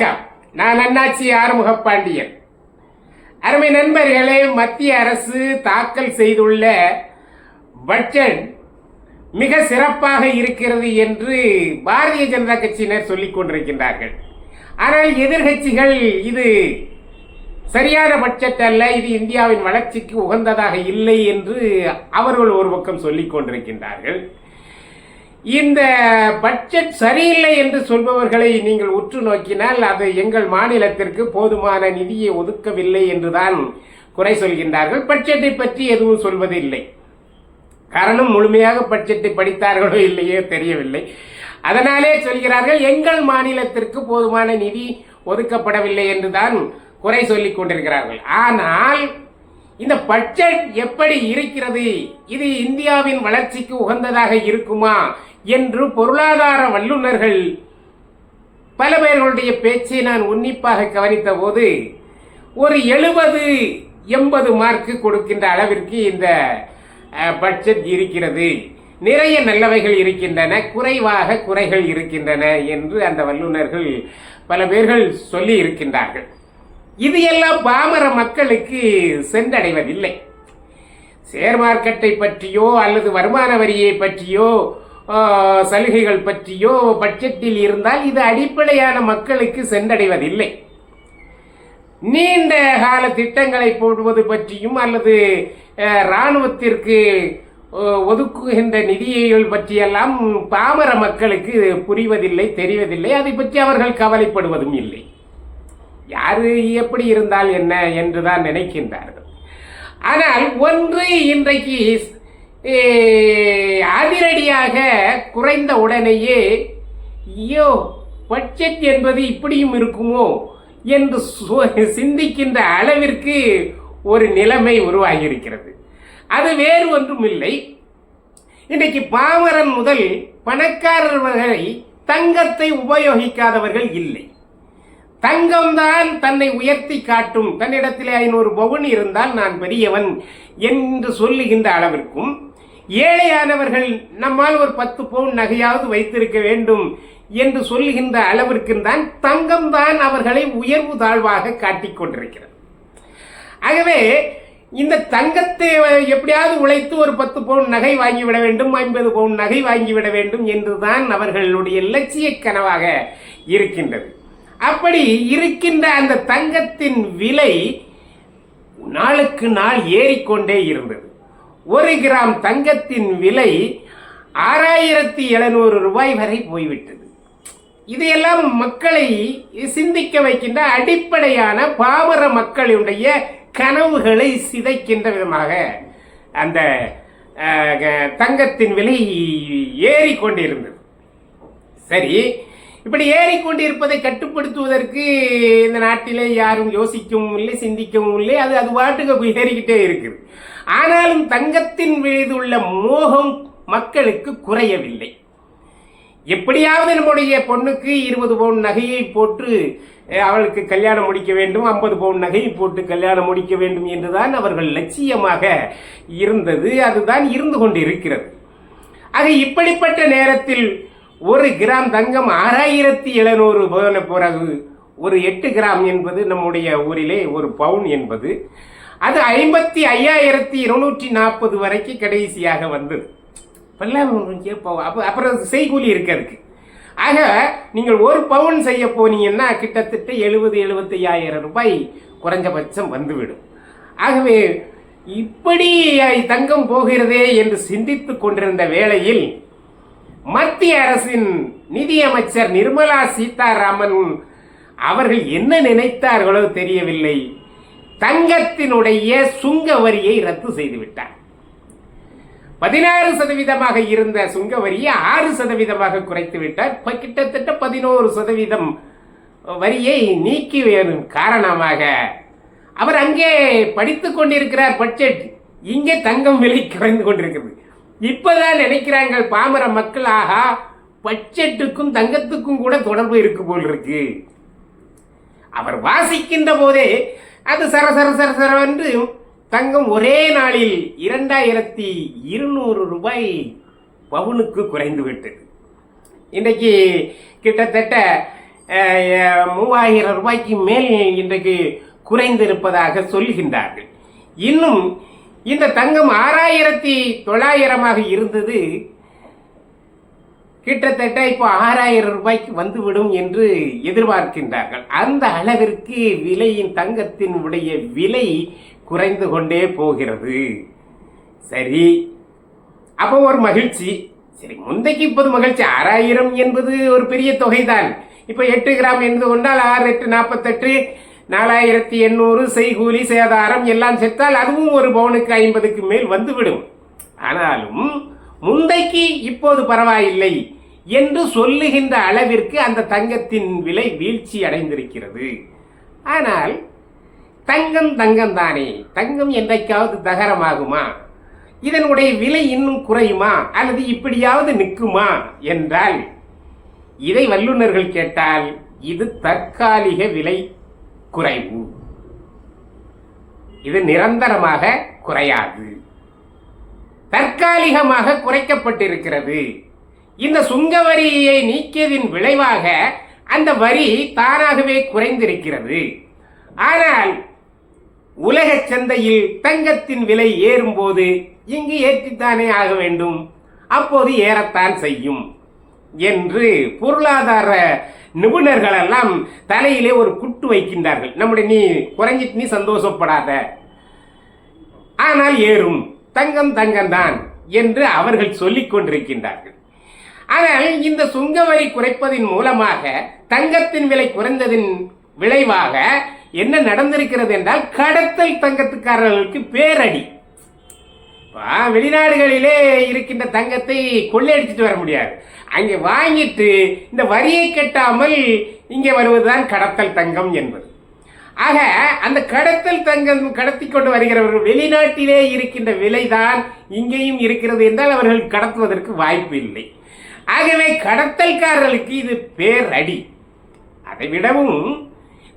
வணக்கம். நான் அண்ணாச்சி ஆறுமுகப்பாண்டியன். அருமை நண்பர்களே, மத்திய அரசு தாக்கல் செய்துள்ள பட்ஜெட் மிக சிறப்பாக இருக்கிறது என்று பாரதிய ஜனதா கட்சியினர் சொல்லிக் கொண்டிருக்கின்றார்கள். ஆனால் எதிர்கட்சிகள் இது சரியான பட்ஜெட் அல்ல, இது இந்தியாவின் வளர்ச்சிக்கு உகந்ததாக இல்லை என்று அவர்கள் ஒரு பக்கம் சொல்லிக் கொண்டிருக்கின்றார்கள். இந்த பட்ஜெட் சரியில்லை என்று சொல்பவர்களை நீங்கள் உற்று நோக்கினால் அது எங்கள் மாநிலத்திற்கு போதுமான நிதியை ஒதுக்கவில்லை என்றுதான் குறை சொல்கின்றார்கள். பட்ஜெட்டை பற்றி எதுவும் சொல்வதில்லை. காரணம், முழுமையாக பட்ஜெட்டை படித்தார்களோ இல்லையோ தெரியவில்லை. அதனாலே சொல்கிறார்கள் எங்கள் மாநிலத்திற்கு போதுமான நிதி ஒதுக்கப்படவில்லை என்றுதான் குறை சொல்லிக் கொண்டிருக்கிறார்கள். ஆனால் இந்த பட்ஜெட் எப்படி இருக்கிறது, இது இந்தியாவின் வளர்ச்சிக்கு உகந்ததாக இருக்குமா என்று பொருளாதார வல்லுநர்கள் பல பேர்களுடைய பேச்சை நான் உன்னிப்பாக கவனித்த போது ஒரு 70-80 மார்க்கு கொடுக்கின்ற அளவிற்கு இந்த பட்ஜெட் இருக்கிறது. நிறைய நல்லவைகள் இருக்கின்றன, குறைவாக குறைகள் இருக்கின்றன என்று அந்த வல்லுநர்கள் பல பேர்கள் சொல்லி இருக்கின்றார்கள். இது எல்லாம் பாமர மக்களுக்கு சென்றடைவதில்லை. ஷேர் மார்க்கெட்டை பற்றியோ அல்லது வருமான வரியை பற்றியோ சலுகைகள் பற்றியோ பட்ஜெட்டில் இருந்தால் இது அடிப்படையான மக்களுக்கு சென்றடைவதில்லை. நீண்ட கால திட்டங்களை போடுவது பற்றியும் அல்லது இராணுவத்திற்கு ஒதுக்குகின்ற நிதியைகள் பற்றியெல்லாம் பாமர மக்களுக்கு புரிவதில்லை, தெரிவதில்லை. அதை பற்றி அவர்கள் கவலைப்படுவதும் இல்லை. யாரு எப்படி இருந்தால் என்ன என்றுதான் நினைக்கின்றார்கள். ஆனால் ஒன்று இன்றைக்கு அதிரடியாக குறைந்த உடனேயே ஐயோ பட்ஜெட் என்பது இப்படியும் இருக்குமோ என்று சிந்திக்கின்ற அளவிற்கு ஒரு நிலைமை உருவாகியிருக்கிறது. அது வேறு ஒன்றும் இல்லை. இன்றைக்கு பாமரன் முதல் பணக்காரர் வரை தங்கத்தை உபயோகிக்காதவர்கள் இல்லை. தங்கம்தான் தன்னை உயர்த்தி காட்டும். தன்னிடத்திலே 500 பவுன் இருந்தால் நான் பெரியவன் என்று சொல்லுகின்ற அளவிற்கும், ஏழையானவர்கள் நம்மால் ஒரு 10 பவுன் நகையாவது வைத்திருக்க வேண்டும் என்று சொல்லுகின்ற அளவிற்கு தான் தங்கம்தான் அவர்களை உயர்வு தாழ்வாக காட்டிக் கொண்டிருக்கிறது. ஆகவே இந்த தங்கத்தை எப்படியாவது உழைத்து ஒரு 10 பவுன் நகை வாங்கிவிட வேண்டும், 50 பவுன் நகை வாங்கிவிட வேண்டும் என்றுதான் அவர்களுடைய லட்சிய கனவாக இருக்கின்றது. அப்படி இருக்கின்ற அந்த தங்கத்தின் விலை நாளுக்கு நாள் ஏறிக்கொண்டே இருந்தது. 1 கிராம் தங்கத்தின் விலை 6700 ரூபாய் வரை போய்விட்டது. இதையெல்லாம் மக்களை சிந்திக்க வைக்கின்ற அடிப்படையான பாமர மக்களுடைய கனவுகளை சிதைக்கின்ற விதமாக அந்த தங்கத்தின் விலை ஏறிக்கொண்டிருந்தது. சரி, இப்படி ஏறிக்கொண்டிருப்பதை கட்டுப்படுத்துவதற்கு இந்த நாட்டிலே யாரும் யோசிக்கவும் இல்லை, சிந்திக்கவும் இல்லை. அது பாட்டுக்கு ஏறிக்கிட்டே இருக்குது. ஆனாலும் தங்கத்தின் மீது உள்ள மோகம் மக்களுக்கு குறையவில்லை. எப்படியாவது நம்முடைய பொண்ணுக்கு 20 பவுன் நகையை போட்டு அவளுக்கு கல்யாணம் முடிக்க வேண்டும், 50 பவுன் நகையை போட்டு கல்யாணம் முடிக்க வேண்டும் என்றுதான் அவர்கள் லட்சியமாக இருந்தது. அதுதான் இருந்து கொண்டு இருக்கிறது. ஆக இப்படிப்பட்ட நேரத்தில் 1 கிராம் தங்கம் 6700 போன பிறகு ஒரு 8 கிராம் என்பது நம்முடைய ஊரிலே ஒரு பவுன் என்பது அது 55,240 வரைக்கும் கடைசியாக வந்தது. அப்புறம் செய்கூலி இருக்கிறதுக்கு. ஆக நீங்கள் 1 பவுன் செய்ய போனீங்கன்னா கிட்டத்தட்ட 70-75,000 ரூபாய் குறைஞ்சபட்சம் வந்துவிடும். ஆகவே இப்படி தங்கம் போகிறதே என்று சிந்தித்துக் கொண்டிருந்த வேளையில் மத்திய அரசின் நிதியமைச்சர் நிர்மலா சீதாராமன் அவர்கள் என்ன நினைத்தார்களோ தெரியவில்லை, தங்கத்தினுடைய சுங்க வரியை ரத்து செய்துவிட்டார். 16% இருந்த சுங்க வரியை 6% குறைத்து விட்டார். கிட்டத்தட்ட 11% வரியை நீக்கி வேறும் காரணமாக அவர் அங்கே படித்துக் கொண்டிருக்கிறார் பட்ஜெட். இங்கே தங்கம் விலை குறைந்து கொண்டிருக்கிறது. இப்பதான் நினைக்கிறாங்க பாமர மக்கள், ஆகா பட்ஜெட்டுக்கும் தங்கத்துக்கும் கூட தொடர்பு இருக்கு போல் இருக்கு. அவர் வாசிக்கின்ற போதே அது சர என்று தங்கம் ஒரே நாளில் 2200 ரூபாய் பவுனுக்கு குறைந்து விட்டது. இன்றைக்கு கிட்டத்தட்ட 3000 ரூபாய்க்கு மேல் இன்றைக்கு குறைந்திருப்பதாக சொல்கின்றார்கள். இன்னும் இந்த தங்கம் 6900 இருந்தது, கிட்டத்தட்ட இப்போ 6000 ரூபாய்க்கு வந்துவிடும் என்று எதிர்பார்க்கின்றார்கள். அந்த அளவிற்கு தங்கத்தின் உடைய விலை குறைந்து கொண்டே போகிறது. சரி, அப்போ ஒரு மகிழ்ச்சி. சரி, முந்தைக்கு இப்போது மகிழ்ச்சி. 6000 என்பது ஒரு பெரிய தொகைதான். இப்போ 8 கிராம் என்று கொண்டால் 6 8 48, 4800 செய்கூலி சேதாரம் எல்லாம் சேர்த்தால் அதுவும் ஒரு பவுனுக்கு 50க்கு மேல் வந்துவிடும். ஆனாலும் முந்தைக்கு இப்போது பரவாயில்லை என்று சொல்லுகின்ற அளவிற்கு அந்த தங்கத்தின் விலை வீழ்ச்சி அடைந்திருக்கிறது. ஆனால் தங்கம் தங்கம் தானே, தங்கம் என்றைக்காவது தகரமாகுமா? இதனுடைய விலை இன்னும் குறையுமா அல்லது இப்படியாவது நிற்குமா என்றால், இதை வல்லுநர்கள் கேட்டால் இது தற்காலிக விலை குறைவு, இது நிரந்தரமாக குறையாது, தற்காலிகமாக குறைக்கப்பட்டிருக்கிறது. இந்த சுங்க வரியை நீக்கியதின் விளைவாக அந்த வரி தானாகவே குறைந்திருக்கிறது. ஆனால் உலக சந்தையில் தங்கத்தின் விலை ஏறும்போது இங்கு ஏற்றித்தானே ஆக வேண்டும், அப்போது ஏறத்தான் செய்யும் என்று பொருளாதார நிபுணர்கள் எல்லாம் தலையிலே ஒரு குட்டு வைக்கின்றார்கள். நம்முடைய நீ குறைஞ்சிட்டு நீ சந்தோஷப்படாத, ஆனால் ஏறும், தங்கம் தங்கம்தான் என்று அவர்கள் சொல்லிக் கொண்டிருக்கின்றார்கள். ஆனால் இந்த சுங்க வரி குறைப்பதின் மூலமாக தங்கத்தின் விலை குறைந்ததின் விளைவாக என்ன நடந்திருக்கிறது என்றால், கடத்தல் தங்கத்துக்காரர்களுக்கு பேரடி. வெளிநாடுகளிலே இருக்கின்ற தங்கத்தை கொள்ளையடிச்சிட்டு வர முடியாது, அங்கே வாங்கிட்டு இந்த வரியை கட்டாமல் இங்கே வருவதுதான் கடத்தல் தங்கம் என்பது. ஆக அந்த கடத்தல் தங்கம் கடத்தி கொண்டு வருகிறவர்கள் வெளிநாட்டிலே இருக்கின்ற விலைதான் இங்கேயும் இருக்கிறது என்றால் அவர்கள் கடத்துவதற்கு வாய்ப்பு இல்லை. ஆகவே கடத்தல்காரர்களுக்கு இது பேரடி. அதை விடவும்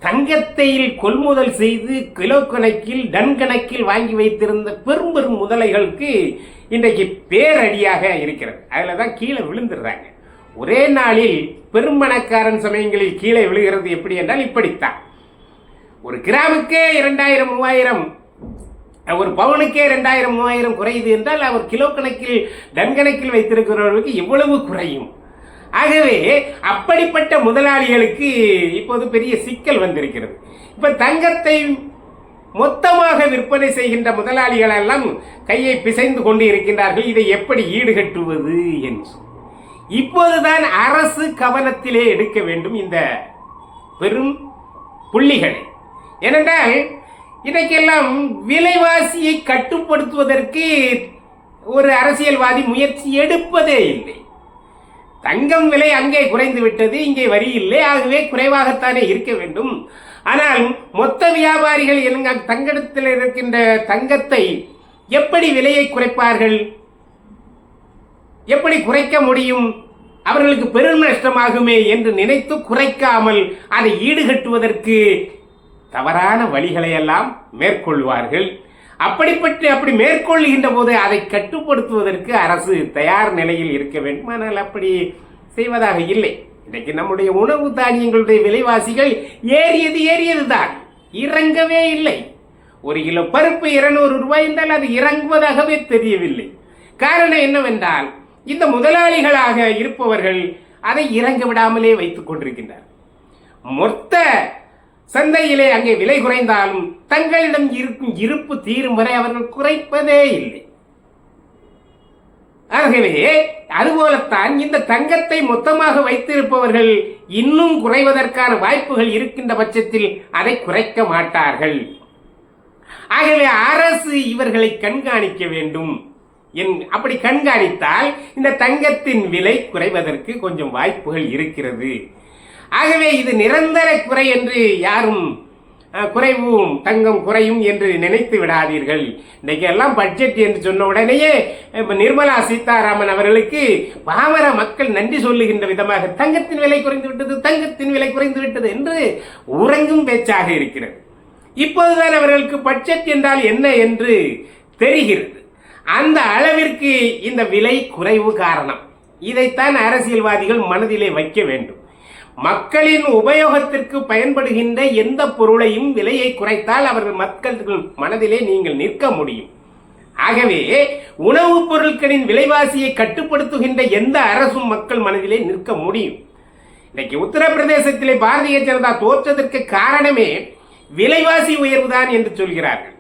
தங்கத்தை கொள்முதல் செய்து கிலோ கணக்கில் டன் கணக்கில் வாங்கி வைத்திருந்த பெரும் பெரும் முதலைகளுக்கு இன்றைக்கு பேரடியாக இருக்கிறது. அதில் தான் கீழே விழுந்துடுறாங்க. ஒரே நாளில் பெரும்பணக்காரன் சமயங்களில் கீழே விழுகிறது எப்படி என்றால் இப்படித்தான். ஒரு கிராமுக்கே 2000 3000, ஒரு பவுனுக்கே 2000 3000 குறையுது என்றால் அவர் கிலோ கணக்கில் டன் கணக்கில் வைத்திருக்கிறவர்களுக்கு எவ்வளவு குறையும்? ஆகவே அப்படிப்பட்ட முதலாளிகளுக்கு இப்போது பெரிய சிக்கல் வந்திருக்கிறது. இப்ப தங்கத்தை மொத்தமாக விற்பனை செய்கின்ற முதலாளிகள் எல்லாம் கையை பிசைந்து கொண்டு இருக்கின்றார்கள், இதை எப்படி ஈடுகட்டுவது என்று. இப்போதுதான் அரசு கவனத்திலே எடுக்க வேண்டும் இந்த பெரும் புள்ளிகளை. ஏனென்றால் இன்றைக்கெல்லாம் விலைவாசியை கட்டுப்படுத்துவதற்கு ஒரு அரசியல்வாதி முயற்சி எடுப்பதே இல்லை. தங்கம் விலை அங்கே குறைந்து விட்டது, இங்கே வரி இல்லை, ஆகவே குறைவாகத்தானே இருக்க வேண்டும். ஆனால் மொத்த வியாபாரிகள் தங்கத்தில் இருக்கின்ற தங்கத்தை எப்படி விலையை குறைப்பார்கள்? எப்படி குறைக்க முடியும்? அவர்களுக்கு பெரும் நஷ்டமாகுமே என்று நினைத்து குறைக்காமல் அதை ஈடுகட்டுவதற்கு தவறான வழிகளை எல்லாம் மேற்கொள்வார்கள். அப்படி மேற்கொள்கின்ற போது அதை கட்டுப்படுத்துவதற்கு அரசு தயார் நிலையில் இருக்க வேண்டும். ஆனால் அப்படி செய்வதாக இல்லை. இன்றைக்கு நம்முடைய உணவு தானியங்களுடைய விலைவாசிகள் ஏறியதுதான், இறங்கவே இல்லை. ஒரு கிலோ பருப்பு 200 ரூபாய் என்றால் அது இறங்குவதாகவே தெரியவில்லை. காரணம் என்னவென்றால் இந்த முதலாளிகளாக இருப்பவர்கள் அதை இறங்க விடாமலே வைத்துக் கொண்டிருக்கின்றனர். மொத்த சந்தையிலே அங்கே விலை குறைந்தாலும் தங்களிடம் இருக்கும் இருப்பு தீரும் வரை அவர்கள் குறைப்பதே இல்லை. ஆகவே அதுபோலத்தான் இந்த தங்கத்தை மொத்தமாக வைத்திருப்பவர்கள் இன்னும் குறைவதற்கான வாய்ப்புகள் இருக்கின்ற பட்சத்தில் அதை குறைக்க மாட்டார்கள். ஆகவே அரசு இவர்களை கண்காணிக்க வேண்டும். அப்படி கண்காணித்தால் இந்த தங்கத்தின் விலை குறைவதற்கு கொஞ்சம் வாய்ப்புகள் இருக்கிறது. ஆகவே இது நிரந்தர குறை என்று யாரும் குறைவும் தங்கம் குறையும் என்று நினைத்து விடாதீர்கள். இன்றைக்கு எல்லாம் பட்ஜெட் என்று சொன்ன உடனேயே நிர்மலா சீதாராமன் அவர்களுக்கு பாமர மக்கள் நன்றி சொல்லுகின்ற விதமாக தங்கத்தின் விலை குறைந்து விட்டது, தங்கத்தின் விலை குறைந்து விட்டது என்று உறங்கும் பேச்சாக இருக்கிறது. இப்போதுதான் அவர்களுக்கு பட்ஜெட் என்றால் என்ன என்று தெரிகிறது. அந்த அளவிற்கு இந்த விலை குறைவு காரணம். இதைத்தான் அரசியல்வாதிகள் மனதிலே வைக்க வேண்டும். மக்களின் உபயோகத்திற்கு பயன்படுகின்ற எந்த பொருளையும் விலையை குறைத்தால் அவர்கள் மக்கள் மனதிலே நீங்கள் நிற்க முடியும். ஆகவே உணவுப் பொருட்களின் விலைவாசியை கட்டுப்படுத்துகின்ற எந்த அரசும் மக்கள் மனதிலே நிற்க முடியும். இன்னைக்கு உத்தரப்பிரதேசத்திலே பாரதிய ஜனதா தோற்றதற்கு காரணமே விலைவாசி உயர்வுதான் என்று சொல்கிறார்கள்.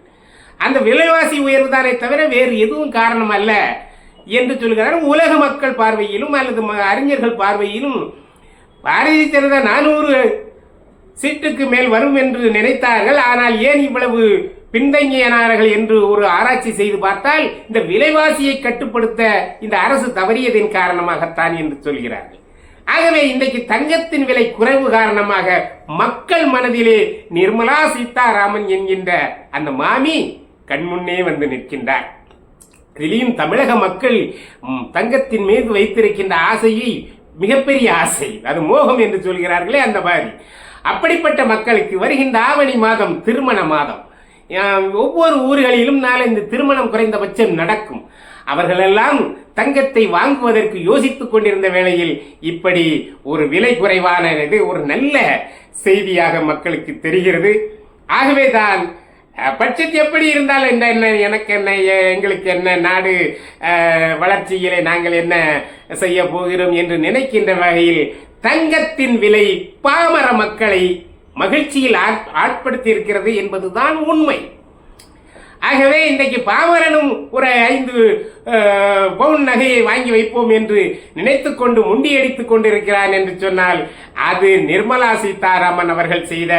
அந்த விலைவாசி உயர்வுதானே தவிர வேறு எதுவும் காரணம் அல்ல என்று சொல்கிறார்கள். உலக மக்கள் பார்வையிலும் அல்லது அறிஞர்கள் பார்வையிலும் பாரதிய ஜனதா 400 சீட்டுக்கு மேல் வரும் என்று நினைத்தார்கள். ஆனால் ஏன் இவ்வளவு பின்தங்கியனார்கள் என்று ஒரு ஆராய்ச்சி செய்து பார்த்தால் இந்த விலைவாசியை கட்டுப்படுத்த இந்த அரசு தவறியதின் காரணமாகத்தான் என்று சொல்கிறார்கள். ஆகவே இன்றைக்கு தங்கத்தின் விலை குறைவு காரணமாக மக்கள் மனதிலே நிர்மலா சீதாராமன் என்கின்ற அந்த மாமி கண்முன்னே வந்து நிற்கின்றார். இதிலும் தமிழக மக்கள் தங்கத்தின் மீது வைத்திருக்கின்ற ஆசையை மிகப்பெரிய ஆசை, அது மோகம் என்று சொல்கிறார்களே அந்த மாதிரி. அப்படிப்பட்ட மக்களுக்கு வருகின்ற ஆவணி மாதம் திருமண மாதம். ஒவ்வொரு ஊர்களிலும் நாளை இந்த திருமணம் குறைந்தபட்சம் நடக்கும். அவர்களெல்லாம் தங்கத்தை வாங்குவதற்கு யோசித்துக் கொண்டிருந்த வேளையில் இப்படி ஒரு விலை குறைவானது ஒரு நல்ல செய்தியாக மக்களுக்கு தெரிகிறது. ஆகவே தான் பட்ஜெட் எப்படி இருந்தால் என்ன, எனக்கு என்ன, எங்களுக்கு என்ன, நாடு வளர்ச்சியிலே நாங்கள் என்ன செய்ய போகிறோம் என்று நினைக்கின்ற வகையில் தங்கத்தின் விலை பாமர மக்களை மகிழ்ச்சியில் ஆட்படுத்தி இருக்கிறது என்பதுதான் உண்மை. ஆகவே இன்றைக்கு பாமரனும் ஒரு 5 பவுன் நகையை வாங்கி வைப்போம் என்று நினைத்துக் கொண்டு முண்டியடித்துக் கொண்டிருக்கிறான் என்று சொன்னால் அது நிர்மலா சீதாராமன் அவர்கள் செய்த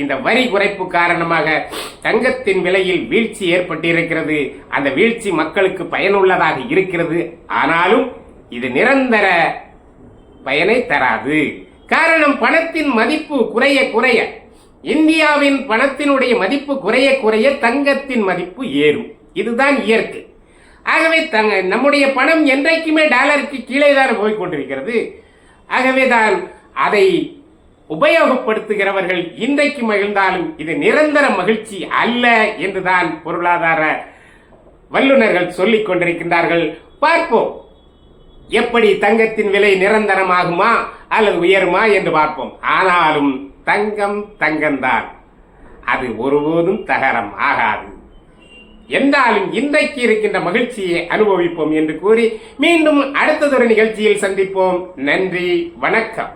இந்த வரி குறைப்பு காரணமாக தங்கத்தின் விலையில் வீழ்ச்சி ஏற்பட்டிருக்கிறது. அந்த வீழ்ச்சி மக்களுக்கு பயனுள்ளதாக இருக்கிறது. ஆனாலும் இது நிரந்தர பயனை தராது. காரணம், பணத்தின் மதிப்பு குறைய குறைய, இந்தியாவின் பணத்தினுடைய மதிப்பு குறைய குறைய தங்கத்தின் மதிப்பு ஏறும். இதுதான் இயற்கை. ஆகவே நம்முடைய பணம் என்றைக்குமே டாலருக்கு கீழே தான் போய்கொண்டிருக்கிறது. ஆகவே தான் அதை உபயோகப்படுத்துகிறவர்கள் இன்றைக்கு மகிழ்ந்தாலும் இது நிரந்தர மகிழ்ச்சி அல்ல என்றுதான் பொருளாதார வல்லுநர்கள் சொல்லிக் கொண்டிருக்கின்றார்கள். பார்ப்போம் எப்படி தங்கத்தின் விலை நிரந்தரமாகுமா அல்லது உயருமா என்று பார்ப்போம். ஆனாலும் தங்கம் தங்கம்தான், அது ஒருபோதும் தகரம் ஆகாது. என்றாலும் இன்றைக்கு இருக்கின்ற மகிழ்ச்சியை அனுபவிப்போம் என்று கூறி மீண்டும் அடுத்ததொரு நிகழ்ச்சியில் சந்திப்போம். நன்றி, வணக்கம்.